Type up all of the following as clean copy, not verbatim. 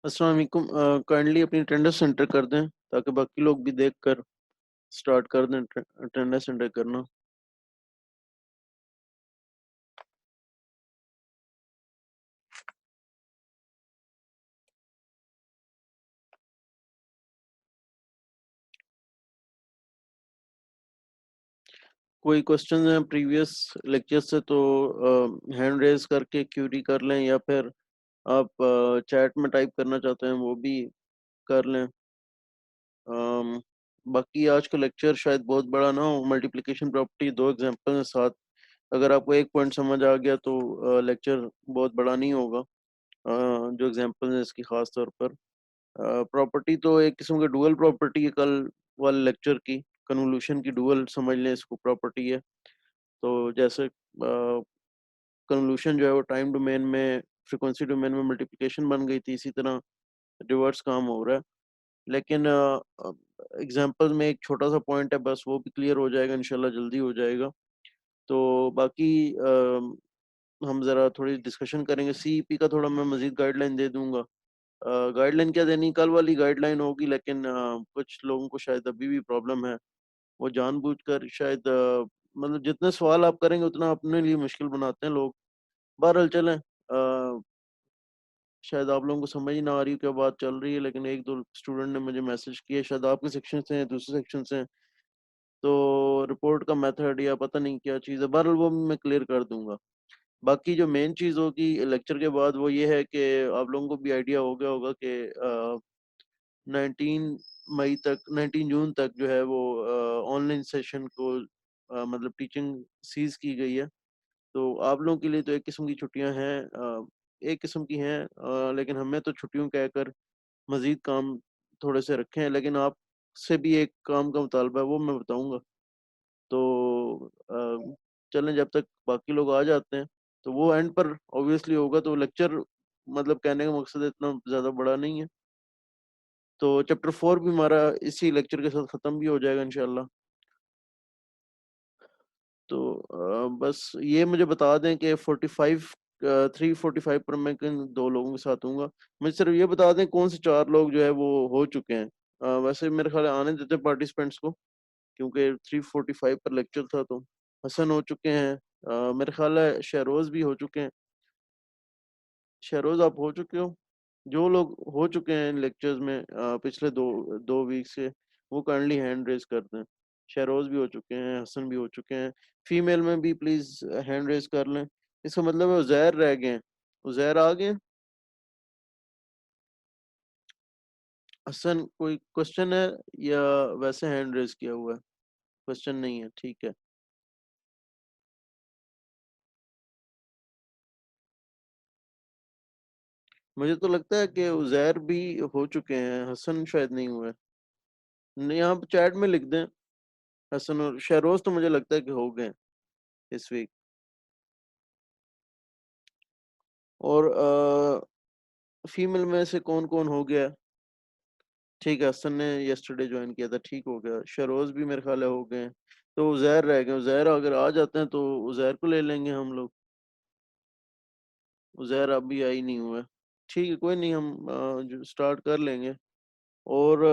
अस्सलाम वालेकुम। काइंडली अपनी अटेंडेंस एंटर कर दें ताकि बाकी लोग भी देख कर स्टार्ट कर दें अटेंडेंस एंटर करना। कोई क्वेश्चन हैं प्रीवियस लेक्चर से तो हैंड रेज करके क्यूरी कर लें, या फिर आप चैट में टाइप करना चाहते हैं वो भी कर लें। अम, बाकी आज का लेक्चर शायद बहुत बड़ा ना हो। मल्टीप्लिकेशन प्रॉपर्टी दो एग्जांपल के साथ अगर आपको एक पॉइंट समझ आ गया तो लेक्चर बहुत बड़ा नहीं होगा। जो एग्जांपल है इसकी खास तौर पर प्रॉपर्टी तो एक किस्म की डुअल प्रॉपर्टी है। कल वाले लेक्चर की कन्वोल्यूशन की डुअल समझ लें, इसको प्रॉपर्टी है। तो जैसे कन्वोल्यूशन जो है वो टाइम डोमेन में फ्रीक्वेंसी डोमेन में मल्टीप्लिकेशन बन गई थी, इसी तरह रिवर्स काम हो रहा है। लेकिन एग्जांपल में एक छोटा सा पॉइंट है, बस वो भी क्लियर हो जाएगा इंशाल्लाह, जल्दी हो जाएगा। तो बाकी हम ज़रा थोड़ी डिस्कशन करेंगे। सीईपी का थोड़ा मैं मज़ीद गाइडलाइन दे दूंगा। गाइडलाइन क्या देनी, कल वाली गाइडलाइन होगी, लेकिन कुछ लोगों को शायद अभी भी प्रॉब्लम है। वो जानबूझकर शायद मतलब जितने सवाल आप करेंगे उतना अपने लिए मुश्किल बनाते हैं लोग। बहरहाल चलें। शायद आप लोगों को समझ ही ना आ रही क्या बात चल रही है, लेकिन एक दो स्टूडेंट ने मुझे मैसेज किया, शायद आपके सेक्शन से हैं, दूसरे सेक्शन से हैं। तो रिपोर्ट का मेथड या पता नहीं क्या चीज़ है, बहरहाल वो मैं क्लियर कर दूंगा। बाकी जो मेन चीज़ होगी लेक्चर के बाद वो ये है कि आप लोगों को भी आइडिया हो गया होगा कि 19 जून तक जो है वो ऑनलाइन सेशन को मतलब टीचिंग सीज की गई है। तो आप लोगों के लिए तो एक किस्म की छुट्टियां हैं, एक किस्म की हैं, लेकिन हमें तो छुट्टियों कहकर मजीद काम थोड़े से रखे हैं। लेकिन आपसे भी एक काम का मुतालबा है, वो मैं बताऊंगा। तो चलें, जब तक बाकी लोग आ जाते हैं तो वो एंड पर ऑब्वियसली होगा। तो लेक्चर मतलब कहने का मकसद इतना ज़्यादा बड़ा नहीं है। तो चैप्टर 4 भी हमारा इसी लेक्चर के साथ ख़त्म भी हो जाएगा इंशाल्लाह। तो बस ये मुझे बता दें कि 3:45 पर मैं किन दो लोगों के साथ हूँगा। मुझे सिर्फ ये बता दें कौन से चार लोग जो है वो हो चुके हैं। वैसे मेरे ख्याल है आने देते पार्टिसिपेंट्स को, क्योंकि 3:45 पर लेक्चर था। तो हसन हो चुके हैं, मेरे ख्याल है शहरोज भी हो चुके हैं। शहरोज आप हो चुके हो? जो लोग हो चुके हैं इन लेक्चर्स में पिछले दो दो वीक से, वो काइंडली हैंड रेज कर दें। शहरोज भी हो चुके हैं, हसन भी हो चुके हैं। फीमेल में भी प्लीज हैंड रेज कर लें। इसका मतलब है उजैर रह गए हैं। उजैर आ गए हैं? हसन कोई क्वेश्चन है या वैसे हैंड रेज किया हुआ है? क्वेश्चन नहीं है, ठीक है। मुझे तो लगता है कि उजैर भी हो चुके हैं, हसन शायद नहीं हुए। नहीं, यहाँ पे चैट में लिख दें। हसन और शहरोज तो मुझे लगता है कि हो गए हैं इस वीक। और फीमेल में से कौन कौन हो गया? ठीक है, हसन ने यस्टरडे ज्वाइन किया था, ठीक हो गया। शरोज भी मेरे ख्याल है हो गए हैं। तो उजैर रह गए। उजैर अगर आ जाते हैं तो उजैर को ले लेंगे हम लोग। उजैर अभी आई नहीं हुआ है। ठीक है, कोई नहीं, हम जो स्टार्ट कर लेंगे। और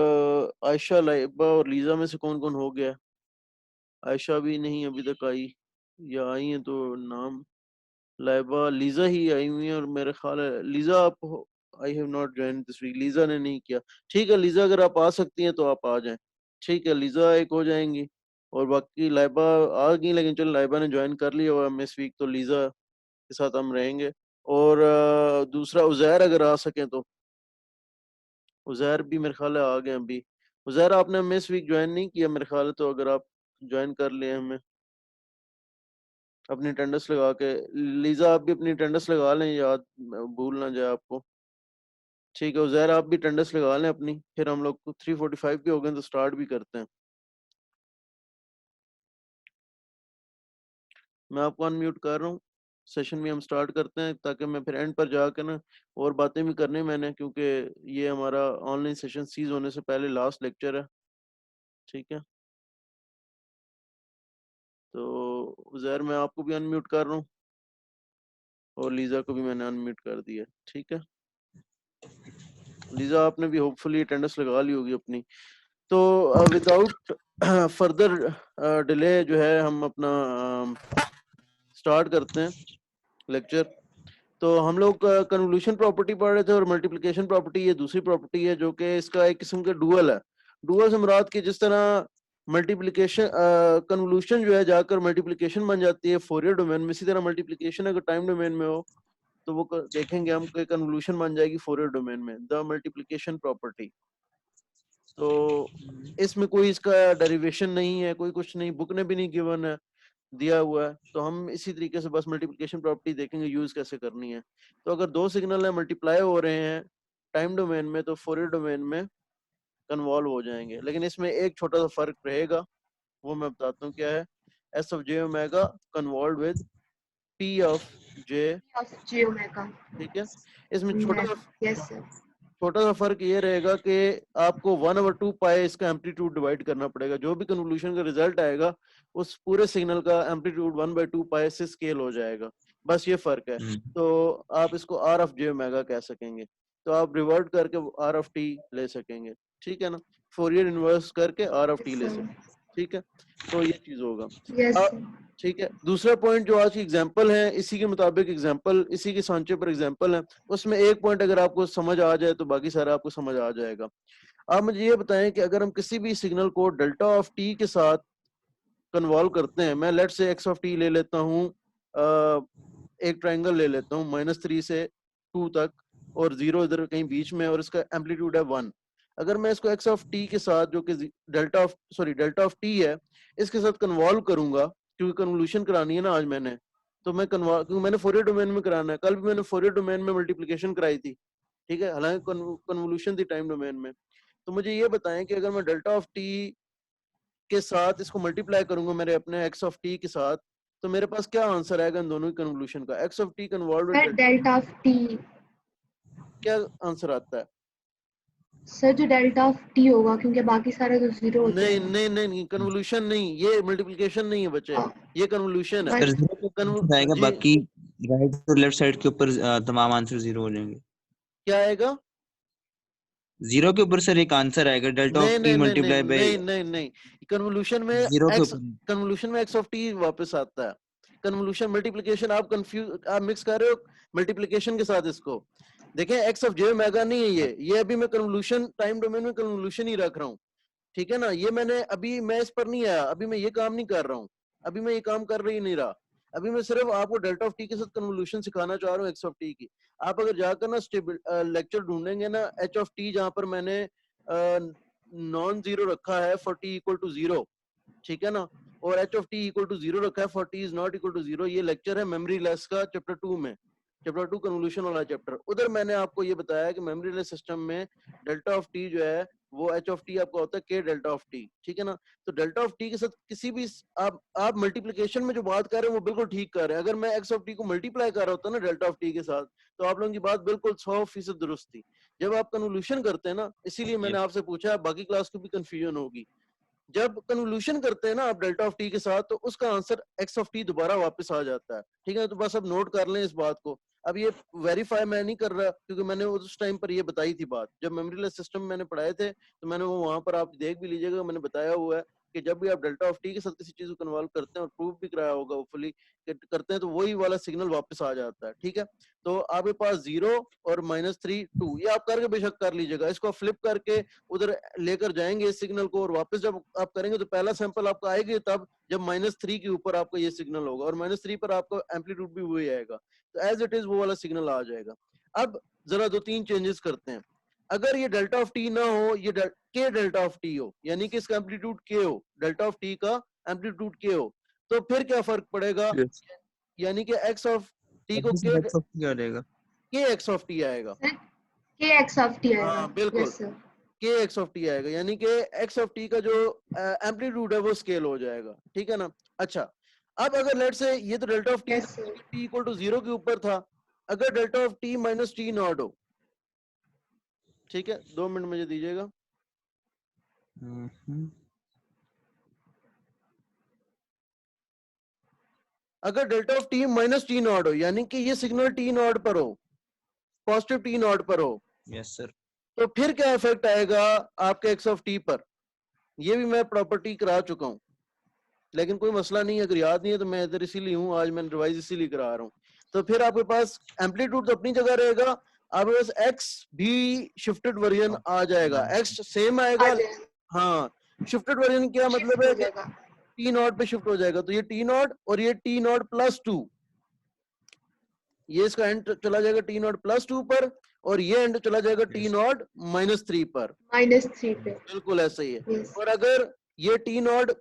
आयशा, लाइबा और लीजा में से कौन कौन हो गया? आयशा भी नहीं अभी तक आई, या आई है तो नाम। लाइबा, लीजा ही आई हुई है, और मेरे ख्याल है लीजा आप I have not join this week, Lisa ने नहीं किया। ठीक है लीजा, अगर आप आ सकती हैं तो आप आ जाएं। ठीक है, लीजा एक हो जाएंगी। और बाकी लाइबा आ गई, लेकिन चलो लाइबा ने ज्वाइन कर लिया और हम इस वीक तो लीजा के साथ हम रहेंगे। और दूसरा उजैर अगर आ सके तो। उजैर भी मेरे ख्याल है आ गए अभी। उजैर आपने हमें इस वीक ज्वाइन नहीं किया मेरे ख्याल है, तो अगर आप ज्वाइन कर लिए हमें अपनी अटेंडेंस लगा के। लीजा आप भी अपनी अटेंडेंस लगा लें, याद भूल ना जाए आपको। ठीक है उजैर, आप भी अटेंडेंस लगा लें अपनी, फिर हम लोग 3:45 भी हो गए तो स्टार्ट भी करते हैं। मैं आपको अनम्यूट कर रहा हूँ। सेशन भी हम स्टार्ट करते हैं, ताकि मैं फिर एंड पर जाकर ना और बातें भी करनी मैंने, क्योंकि ये हमारा ऑनलाइन सेशन सीज होने से पहले लास्ट लेक्चर है। ठीक है, तो उजैर मैं आपको भी अनम्यूट कर रहा हूँ, और लीजा को भी मैंने अनम्यूट कर दिया। ठीक है। लीजा आपने भी होपफुली अटेंडेंस लगा ली होगी अपनी। तो विदाउट फर्दर डिले जो है हम अपना स्टार्ट करते हैं लेक्चर। तो हम लोग कन्वोल्यूशन प्रॉपर्टी पढ़ रहे थे और मल्टीप्लिकेशन प्रॉपर्टी ये दूसरी प्रॉपर्टी है जो कि इसका एक किस्म का डुअल है। डुअल से मुराद कि जिस तरह मल्टीप्लिकेशन कन्वोल्यूशन जो है जाकर मल्टीप्लिकेशन बन जाती है फोरियर डोमेन में, इसी तरह मल्टीप्लिकेशन अगर टाइम डोमेन में हो तो वो देखेंगे हम कि कन्वोल्यूशन बन जाएगी फोरियर डोमेन में, द मल्टीप्लिकेशन प्रॉपर्टी। तो इसमें कोई इसका डेरिवेशन नहीं है, कोई कुछ नहीं, बुक ने भी नहीं गिवन है, दिया हुआ है। तो हम इसी तरीके से बस मल्टीप्लिकेशन प्रॉपर्टी देखेंगे यूज कैसे करनी है। तो अगर दो सिग्नल है मल्टीप्लाई हो रहे हैं टाइम डोमेन में तो फोरियर डोमेन में कन्वॉल्व हो जाएंगे, लेकिन इसमें एक छोटा सा फर्क रहेगा, वो मैं बताता हूँ क्या है। S of J omega convolve with P of J, J omega, ठीक है। इसमें छोटा यस सर, सा फर्क ये रहेगा कि आपको 1/2 पाई इसका एम्पलीट्यूड डिवाइड करना पड़ेगा। जो भी कन्वोल्यूशन का रिजल्ट आएगा उस पूरे सिग्नल का एम्पलीट्यूड 1/2 पाई से स्केल हो जाएगा, बस ये फर्क है। तो आप इसको आर ऑफ जे ओमेगा कह सकेंगे, तो आप रिवर्ट करके आर ऑफ टी ले सकेंगे, ठीक है ना, फोरियर इनवर्स करके आर ऑफ टी ले सकेंगे, ठीक है। तो ये चीज होगा, यस ठीक है। दूसरा पॉइंट जो आज की एग्जांपल है इसी के मुताबिक एग्जांपल, इसी के सांचे पर एग्जांपल है, उसमें एक पॉइंट अगर आपको समझ आ जाए तो बाकी सारा आपको समझ आ जाएगा। आप मुझे ये बताएं कि अगर हम किसी भी सिग्नल को डेल्टा ऑफ टी के साथ कन्वॉल्व करते हैं, मैं लेट से एक्स ऑफ टी ले लेता हूँ, एक ट्राइंगल ले लेता हूँ -3 से 2 तक और 0 इधर कहीं बीच में और इसका एम्पलीट्यूड है 1। अगर मैं इसको एक्स ऑफ टी के साथ जो कि डेल्टा ऑफ टी है इसके साथ कन्वॉल्व करूंगा, क्योंकि कन्वोल्यूशन करानी है ना आज मैंने, तो मैं क्योंकि मैंने फोरियर डोमेन में कराना है, कल भी मैंने फोरियर डोमेन में मल्टीप्लिकेशन कराई थी, ठीक है, हालांकि कन्वोल्यूशन थी टाइम डोमेन में। तो मुझे ये बताएं कि अगर मैं डेल्टा ऑफ टी के साथ इसको मल्टीप्लाई करूंगा मेरे अपने एक्स ऑफ टी के साथ, तो मेरे पास क्या आंसर आएगा इन दोनों की कन्वोल्यूशन का, x of T convolve sir, delta of T, क्या आंसर आता है? सर जो डेल्टा ऑफ टी होगा क्योंकि बाकी सारे तो जीरो होते नहीं हैं। नहीं नहीं, कन्वोल्यूशन नहीं, ये मल्टीप्लिकेशन नहीं है बच्चे, ये कन्वोल्यूशन है। सर जीरो के ऊपर आएगा, जी बाकी राइट और लेफ्ट साइड के ऊपर तमाम आंसर जीरो हो जाएंगे। क्या आएगा? जीरो के ऊपर सर एक आंसर आएगा, डेल्टा ऑफ नहीं टी नहीं नहीं नहीं मल्टीप्लाई बाय नहीं नहीं नहीं, कन्वोल्यूशन में जीरो के एक्स, ऊपर। कन्वोल्यूशन में एक्स ऑफ टी वापस आता है। कन्वोल्यूशन मल्टीप्लिकेशन आप कंफ्यूज, आप मिक्स कर रहे हो मल्टीप्लिकेशन के साथ इसको। देखें एक्स ऑफ जे ओमेगा नहीं है ये अभी मैं कन्वोल्यूशन टाइम डोमेन में कन्वोल्यूशन ही रख रहा हूँ, ठीक है ना। ये मैंने अभी मैं इस पर नहीं आया, अभी मैं ये काम नहीं कर रहा हूँ, अभी मैं ये काम कर रही नहीं रहा, अभी मैं सिर्फ आपको डेल्टा ऑफ टी के साथ कन्वोल्यूशन सिखाना चाह रहा हूँ एक्स ऑफ टी की। आप अगर जाकर ना लेक्चर ढूंढेंगे ना एच ऑफ टी जहां पर मैंने नॉन जीरो रखा है for t equal to zero, ठीक है ना, और h of t equal to zero रखा है for t is not equal to zero, ये लेक्चर है मेमोरी लेस का चैप्टर 2 में, चैप्टर 2 कन्वोल्यूशन वाला चैप्टर। उधर मैंने आपको ये बताया कि मेमोरी लेस सिस्टम में डेल्टा ऑफ टी जो है वो एच ऑफ टी आपका होता है के डेल्टा ऑफ टी, ठीक है ना। तो डेल्टा ऑफ टी के साथ किसी भी आप मल्टीप्लिकेशन में जो बात कर रहे हैं वो बिल्कुल ठीक कर रहे हैं। अगर मैं एक्स ऑफ टी को मल्टीप्लाई कर रहा होता ना डेल्टा ऑफ टी के साथ तो आप लोगों की बात बिल्कुल 100% दुरुस्त थी। जब आप कन्वोल्यूशन करते हैं ना, इसीलिए मैंने आपसे पूछा, बाकी क्लास को भी कंफ्यूजन होगी, जब कन्वोल्यूशन करते हैं ना आप डेल्टा ऑफ टी के साथ तो उसका आंसर एक्स ऑफ टी दोबारा वापस आ जाता है, ठीक है। तो बस अब नोट कर लें इस बात को। अब ये वेरीफाई मैं नहीं कर रहा क्योंकि मैंने उस टाइम पर ये बताई थी बात, जब मेमोरी लेस सिस्टम मैंने पढ़ाए थे तो मैंने वो वहां पर आप देख भी लीजिएगा, मैंने बताया हुआ है कि जब भी आप डेल्टा ऑफ टी के साथ किसी चीज को कन्वॉल्व करते हैं और प्रूव भी कराया होगा होपफुली करते हैं तो वही वाला सिग्नल वापस आ जाता है, ठीक है। तो आपके पास 0 और -3 2 ये आप करके बेशक कर लीजिएगा, इसको फ्लिप करके उधर लेकर जाएंगे इस सिग्नल को और वापस जब आप करेंगे तो पहला सैंपल आपका आएगा तब जब -3 के ऊपर आपका ये सिग्नल होगा और -3 पर आपका एम्पलीट्यूड भी वही आएगा, तो एज इट इज वो वाला सिग्नल आ जाएगा। अब जरा 2-3 चेंजेस करते हैं। अगर ये डेल्टा ऑफ टी ना हो, ये के डेल्टा ऑफ टी हो, यानी कि इसका एम्पलीट्यूड के हो, डेल्टा ऑफ टी का एम्पलीट्यूड के हो, तो फिर क्या फर्क पड़ेगा, यानी कि एक्स ऑफ टी को के एक्स ऑफ टी आएगा, के एक्स ऑफ टी आएगा, हाँ बिल्कुल, यस सर, के एक्स ऑफ टी आएगा, यानी कि एक्स ऑफ टी का जो एम्पलीट्यूड है वो स्केल हो जाएगा, ठीक है ना। अच्छा, अब अगर लेट से ये तो delta of t yes sir, t equal to 0 के ऊपर था, अगर delta of t minus t naught हो, ठीक है, 2 मिनट मुझे दीजिएगा। अगर delta of t minus t naught हो, यानी कि ये सिग्नल टी नॉट पर हो, पॉजिटिव टी नॉट पर हो, यस सर, तो फिर क्या इफेक्ट आएगा आपके एक्स ऑफ टी पर, ये भी मैं प्रॉपर्टी करा चुका हूँ, लेकिन कोई मसला नहीं, अगर याद नहीं है तो मैं इधर इसीलिए हूँ, आज मैं रिवाइज इसीलिए करा रहा हूँ। तो फिर आपके पास एम्पलीट्यूड तो अपनी जगह रहेगा, आपके पास एक्स भी शिफ्टेड वर्जन आ जाएगा, एक्स सेम आ आएगा। जाए, हाँ, शिफ्टेड वर्जन क्या मतलब शिफ्ट है हो कि जाएगा। टी नॉट पे शिफ्ट हो जाएगा, तो ये टी नॉट और ये टी नॉट प्लस टू, ये इसका एंड चला जाएगा टी नॉट प्लस टू पर, और ये एंड चला जाएगा टी नॉट माइनस थ्री पर। -3 पे। बिल्कुल ऐसा ही है। यस। और अगर ये T not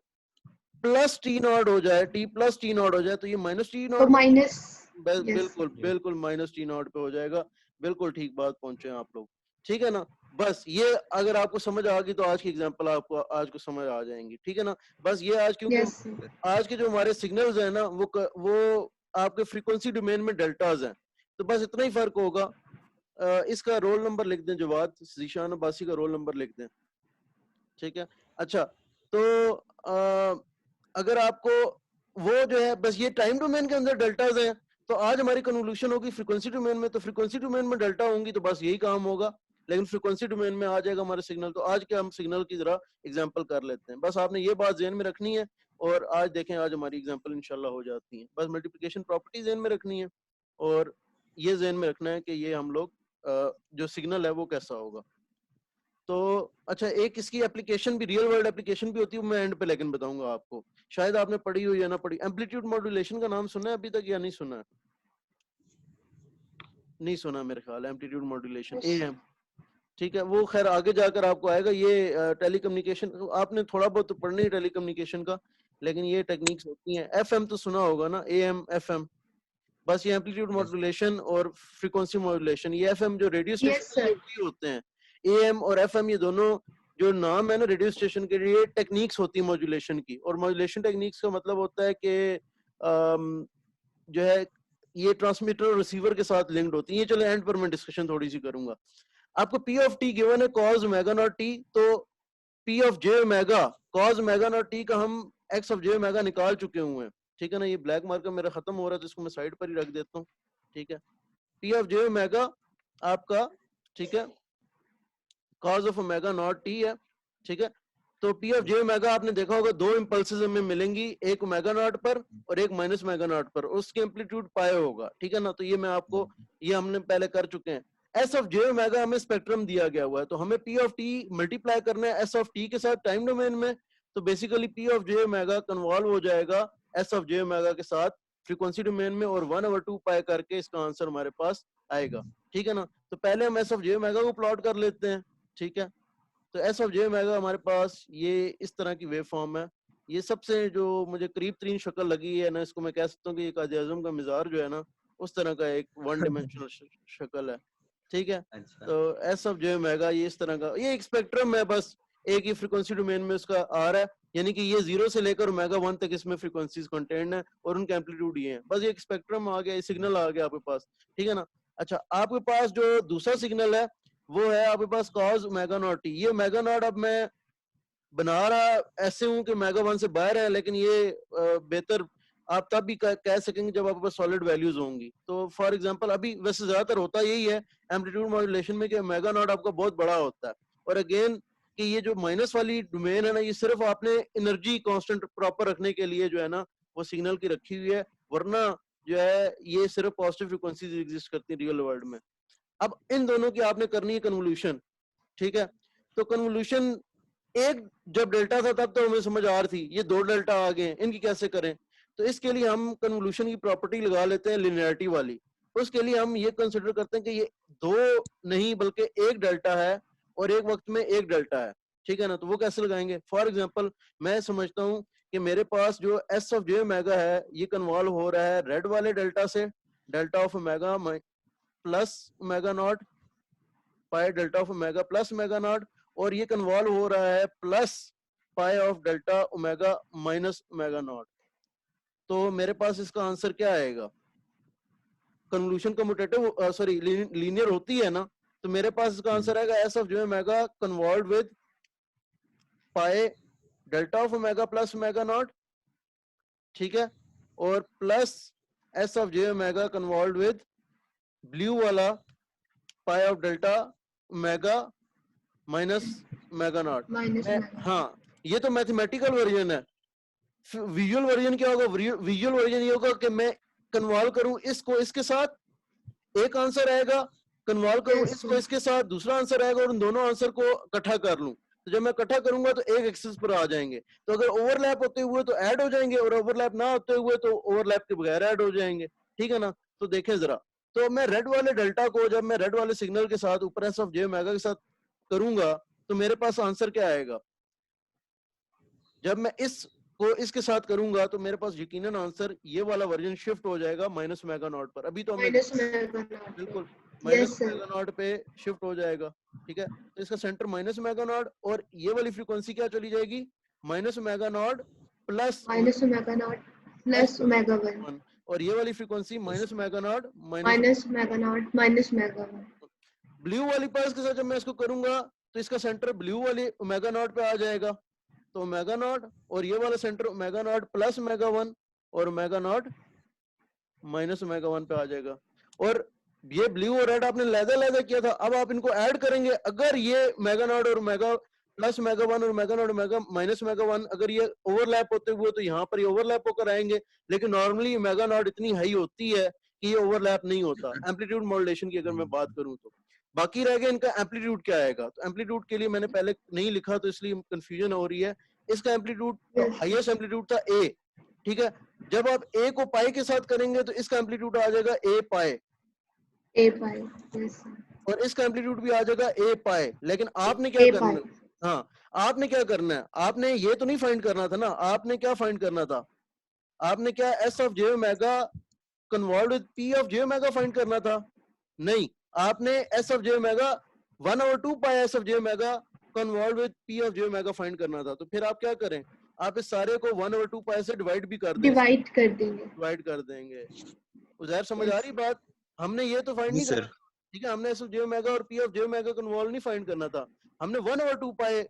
plus T naught हो जाए, टी प्लस टी नॉट हो जाए, तो ये माइनस टी तो नॉट, माइनस। यस। बिल्कुल बिल्कुल माइनस टी नॉट पे हो जाएगा। बिल्कुल ठीक बात पहुंचे हैं आप लोग, ठीक है ना। बस ये अगर आपको समझ आ गई तो आज की एग्जांपल आपको आज को समझ आ जाएंगी, ठीक है ना। बस ये आज, क्योंकि यस। आज के जो हमारे सिग्नल्स हैं ना वो आपके फ्रीक्वेंसी डोमेन में डेल्टाज हैं, तो बस इतना ही फर्क होगा। इसका रोल नंबर लिख दें, जवाद जीशान अब्बासी का रोल नंबर लिख दें, ठीक है। अच्छा, तो अगर आपको वो जो है, बस ये टाइम डोमेन के अंदर डेल्टाज हैं, तो आज हमारी कन्वोल्यूशन होगी फ्रीक्वेंसी डोमेन में, तो फ्रीक्वेंसी डोमेन में डेल्टा होंगी, तो बस यही काम होगा, लेकिन फ्रीक्वेंसी डोमेन में आ जाएगा हमारे सिग्नल। तो आज के हम सिग्नल की जरा एग्जांपल कर लेते हैं, बस आपने ये बात ज़हन में रखनी है। और आज देखें, आज हमारी एग्जांपल इंशाल्लाह हो जाती है। बस मल्टीप्लिकेशन प्रॉपर्टी ज़हन में रखनी है, और ये ज़हन में रखना है कि ये हम लोग जो सिग्नल है वो कैसा होगा। तो अच्छा, एक इसकी एप्लीकेशन भी, रियल वर्ल्ड एप्लीकेशन भी होती है, मैं एंड पे लेकिन बताऊंगा आपको, शायद आपने पढ़ी हो या ना पढ़ी। एम्पलीट्यूड मॉड्यूलेशन का नाम सुना है अभी तक या नहीं सुना है? नहीं सुना मेरे ख्याल, एम्पलीट्यूड मॉड्यूलेशन, एएम, ठीक है। वो खैर आगे जाकर आपको आएगा। ये टेलीकम्युनिकेशन आपने थोड़ा बहुत तो पढ़ना ही टेलीकम्युनिकेशन का, लेकिन ये टेक्निक्स होती हैं। एफएम तो सुना होगा ना, एएम एफएम। बस ये एम्पलीट्यूड मॉड्यूलेशन और फ्रीक्वेंसी मॉड्यूलेशन, ये एफएम जो रेडियो यस स्टेशन सर। ये होते हैं। एएम और एफएम ये दोनों जो नाम है ना रेडियो स्टेशन के लिए, टेक्निक्स होती है मॉड्यूलेशन की। और मॉड्यूलेशन टेक्निक्स का मतलब होता है कि जो है ये ट्रांसमीटर और रिसीवर के साथ लिंक्ड होती है। ये चलो एंड पर मैं डिस्कशन थोड़ी सी करूंगा। आपको पी ऑफ टी गिवन है कॉज ओमेगा नॉट टी, तो P of J omega cos omega naught T का हम एक्स ऑफ जे ओमेगा निकाल चुके हुए हैं, ठीक है ना। ये ब्लैक मार्कर मेरा खत्म हो रहा है, तो इसको मैं साइड पर ही रख देता हूँ, ठीक है। पी ऑफ जे ओमेगा आपका, ठीक है, cause of omega naught T है, ठीक है। तो पी ऑफ जे ओमेगा आपने देखा होगा, दो इंपल्सेस हमें मिलेंगी, एक ओमेगा नॉट पर और एक माइनस ओमेगा नॉट पर, उसके एम्पलीट्यूड पाए होगा, ठीक है ना। तो ये मैं आपको, ये हमने पहले कर चुके हैं। एस ऑफ जे ओमेगा हमें स्पेक्ट्रम दिया गया हुआ है, तो हमें पी ऑफ टी मल्टीप्लाई करना है एस ऑफ टी के साथ टाइम डोमेन में। तो basically P of J omega convolve हो जाएगा एस ऑफ जे ओमेगा के साथ फ्रीक्वेंसी डोमेन में, और 1/2 पाई करके इसका आंसर हमारे पास आएगा, ठीक है ना। तो पहले हम एस ऑफ जे ओमेगा को प्लॉट कर लेते हैं, ठीक है। तो एस ऑफ जे ओमेगा हमारे पास ये इस तरह की वेव फॉर्म है। ये सबसे जो मुझे करीब तरीन शक्ल लगी है ना, इसको मैं कह सकता हूँ कि कायद आज़म का मिजार जो है ना, उस तरह का एक वन डिमेंशनल शक्ल है, ठीक है। तो एस ऑफ जे ओमेगा ये इस तरह का, ये एक स्पेक्ट्रम है, बस एक ही फ्रीक्वेंसी डोमेन में उसका आ रहा है, यानी कि ये 0 से लेकर ओमेगा 1 तक इसमें फ्रीक्वेंसीज कंटेंट है, और उनके एम्पलीट्यूड ये है। बस ये एक स्पेक्ट्रम आ गया, सिग्नल आ गया आपके पास, ठीक है ना। अच्छा, आपके पास जो दूसरा सिग्नल है वो है आपके पास कॉज ओमेगा नॉट टी। ये ओमेगा नॉट अब मैं बना रहा ऐसे हूं कि ओमेगा 1 से बाहर है, लेकिन ये बेहतर आप तब भी कह सकेंगे जब आपके पास सॉलिड वैल्यूज होंगी। तो फॉर एग्जांपल अभी वैसे ज्यादातर होता यही है एम्पलीट्यूड मॉड्यूलेशन में कि ओमेगा नॉट आपका बहुत बड़ा होता है। और अगेन कि ये जो माइनस वाली डोमेन है ना, ये सिर्फ आपने एनर्जी कांस्टेंट प्रॉपर रखने के लिए जो है ना वो सिग्नल की रखी हुई है, वरना जो है ये सिर्फ पॉजिटिव फ्रीक्वेंसीज एग्जिस्ट करती है रियल वर्ल्ड में। अब इन दोनों की आपने करनी है कन्वोल्यूशन, ठीक है। तो कन्वोल्यूशन, एक जब डेल्टा था तब तो हमें समझ आ रही थी, ये दो डेल्टा आ गए, इनकी कैसे करें। तो इसके लिए हम कन्वोल्यूशन की प्रॉपर्टी लगा लेते हैं लिनियरिटी वाली। उसके लिए हम ये कंसिडर करते हैं कि ये दो नहीं बल्कि एक डेल्टा है और एक वक्त में एक डेल्टा है, ठीक है ना। तो वो कैसे लगाएंगे? फॉर एग्जाम्पल मैं समझता हूँ कि मेरे पास जो एस ऑफ जे ओमेगा है ये कन्वॉल्व हो रहा है रेड वाले डेल्टा से, delta of omega plus omega not, pi delta of omega plus omega not, और ये कन्वॉल्व हो रहा है plus pi of delta omega minus omega naught. तो मेरे पास इसका आंसर क्या आएगा? कन्वोल्यूशन कम्यूटेटिव सॉरी लीनियर होती है ना, तो मेरे पास इसका आंसर आएगा एस ऑफ जो omega convolve with pi delta of omega plus omega naught, ठीक है, और plus S of J omega convolve with blue वाला pi of delta omega minus mega naught. Minus हाँ, ये तो मैथमेटिकल वर्जन है। विजुअल वर्जन क्या होगा? विजुअल वर्जन ये होगा कि मैं कन्वॉल्व करूं इसको इसके साथ, एक आंसर आएगा, कन्वॉल्व करूं Yes, इसको sir. इसके साथ, दूसरा आंसर आएगा, और उन दोनों आंसर को इकट्ठा कर लूं। तो जब मैं इकट्ठा करूंगा तो एक एक्सिस पर आ जाएंगे। तो अगर ओवरलैप होते हुए तो ऐड हो जाएंगे, और ओवरलैप ना होते हुए तो ओवरलैप के बगैर ऐड हो जाएंगे। ठीक है ना? तो देखें जरा, तो मैं रेड वाले डेल्टा को जब मैं रेड वाले सिग्नल के साथ ऊपर एस ऑफ जे ओमेगा के साथ करूंगा तो मेरे पास आंसर क्या आएगा? जब मैं इस को इसके साथ करूंगा तो मेरे पास यकीनन आंसर ये वाला वर्जन शिफ्ट हो जाएगा माइनस मेगा नॉट पर। अभी तो हमें माइनस मेगा नॉट। बिल्कुल Yes, minus sir. Mega not पे शिफ्ट हो जाएगा। ठीक है, तो इसका सेंटर माइनस मेगा नॉट, और ये वाली फ्रीक्वेंसी क्या चली जाएगी? Minus mega not plus minus omega naught plus omega 1 1, और ये वाली frequency minus mega naught minus. Minus mega naught minus mega 1। Blue वाली पल्स के साथ जब मैं इसको करूंगा तो इसका सेंटर ब्लू वाली ओमेगा नॉट पे आ जाएगा। तो ओमेगा नॉट और ये वाला centre omega naught plus omega 1 और ओमेगा नॉट माइनस ओमेगा 1 पे आ जाएगा। और ये ब्लू और रेड आपने लहदा किया था, अब आप इनको ऐड करेंगे। अगर ये मेगा नॉट और मेगा प्लस मेगा 1 और mega not mega minus mega 1 अगर ये ओवरलैप होते हुए तो यहाँ पर ये ओवरलैप होकर आएंगे, लेकिन नॉर्मली मेगा नॉट इतनी हाई होती है कि ये ओवरलैप नहीं होता एम्पलीट्यूड मॉड्यूलेशन की अगर मैं बात करूं तो। बाकी रह गया इनका एम्पलीट्यूड क्या आएगा। तो एम्पलीट्यूड के लिए मैंने पहले नहीं लिखा तो इसलिए कंफ्यूजन हो रही है। इसका एम्पलीट्यूड हाईएस्ट एम्पलीट्यूड था ए। ठीक है, जब आप ए को पाई के साथ करेंगे तो इसका एम्पलीट्यूड आ जाएगा ए पाई, ए पाई। Yes sir. और इसका एम्पलीट्यूड भी आ जाएगा ए पाई। लेकिन आपने क्या ए करना पाई। है? हाँ, आपने क्या करना है? आपने ये तो नहीं फाइंड करना था ना, आपने क्या फाइंड करना था? आपने क्या S of J omega convolve with P of J omega find करना था? नहीं, आपने S of J omega 1/2 pi S of J omega convolve with P of J omega find करना था। तो फिर आप क्या करें? आप इस सारे को 1/2 पाई से डिवाइड भी कर दें, डिवाइड कर देंगे। डिवाइड कर देंगे। उज़ैर समझ आ यस रही बात? हमने ये तो फाइंड जी नहीं करना सर। था। ठीक है, हमने एस ऑफ जे ओमेगा और P of J omega convolve नहीं फाइंड करना था, हमने 1/2 पाई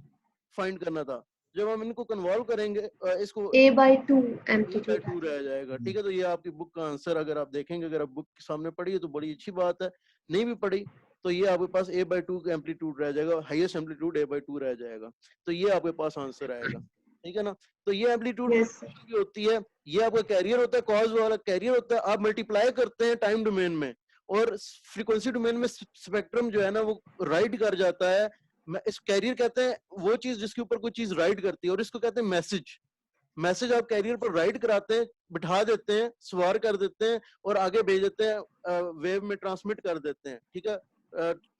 फाइंड करना था। जब हम इनको कन्वॉल्व करेंगे इसको A/2 ए बाई एम्पलीट्यूड। 2 रह जाएगा। ठीक है, तो ये आपकी बुक का आंसर अगर आप देखेंगे, अगर आप बुक के सामने पढ़ी है तो बड़ी अच्छी बात है, नहीं भी पढ़ी तो ये आपके पास A/2 का एम्पलीट्यूड रह जाएगा, हाईएस्ट एम्पलीट्यूड A/2 रह जाएगा। तो ये आपके पास आंसर आएगा। ठीक है ना? तो ये एम्पलीट्यूड यस सर। भी होती है, ये आपका कैरियर होता है, कॉज वाला कैरियर होता है। आप मल्टीप्लाई करते हैं टाइम डोमेन में, और फ्रीक्वेंसी डोमेन में स्पेक्ट्रम जो है ना वो राइड कर जाता है। इस कैरियर कहते हैं वो चीज जिसके ऊपर कोई चीज राइड करती है, और इसको कहते हैं मैसेज। मैसेज आप कैरियर पर राइट कराते हैं, बिठा देते हैं, सवार कर देते हैं और आगे भेज देते हैं, वेव में ट्रांसमिट कर देते हैं। ठीक है,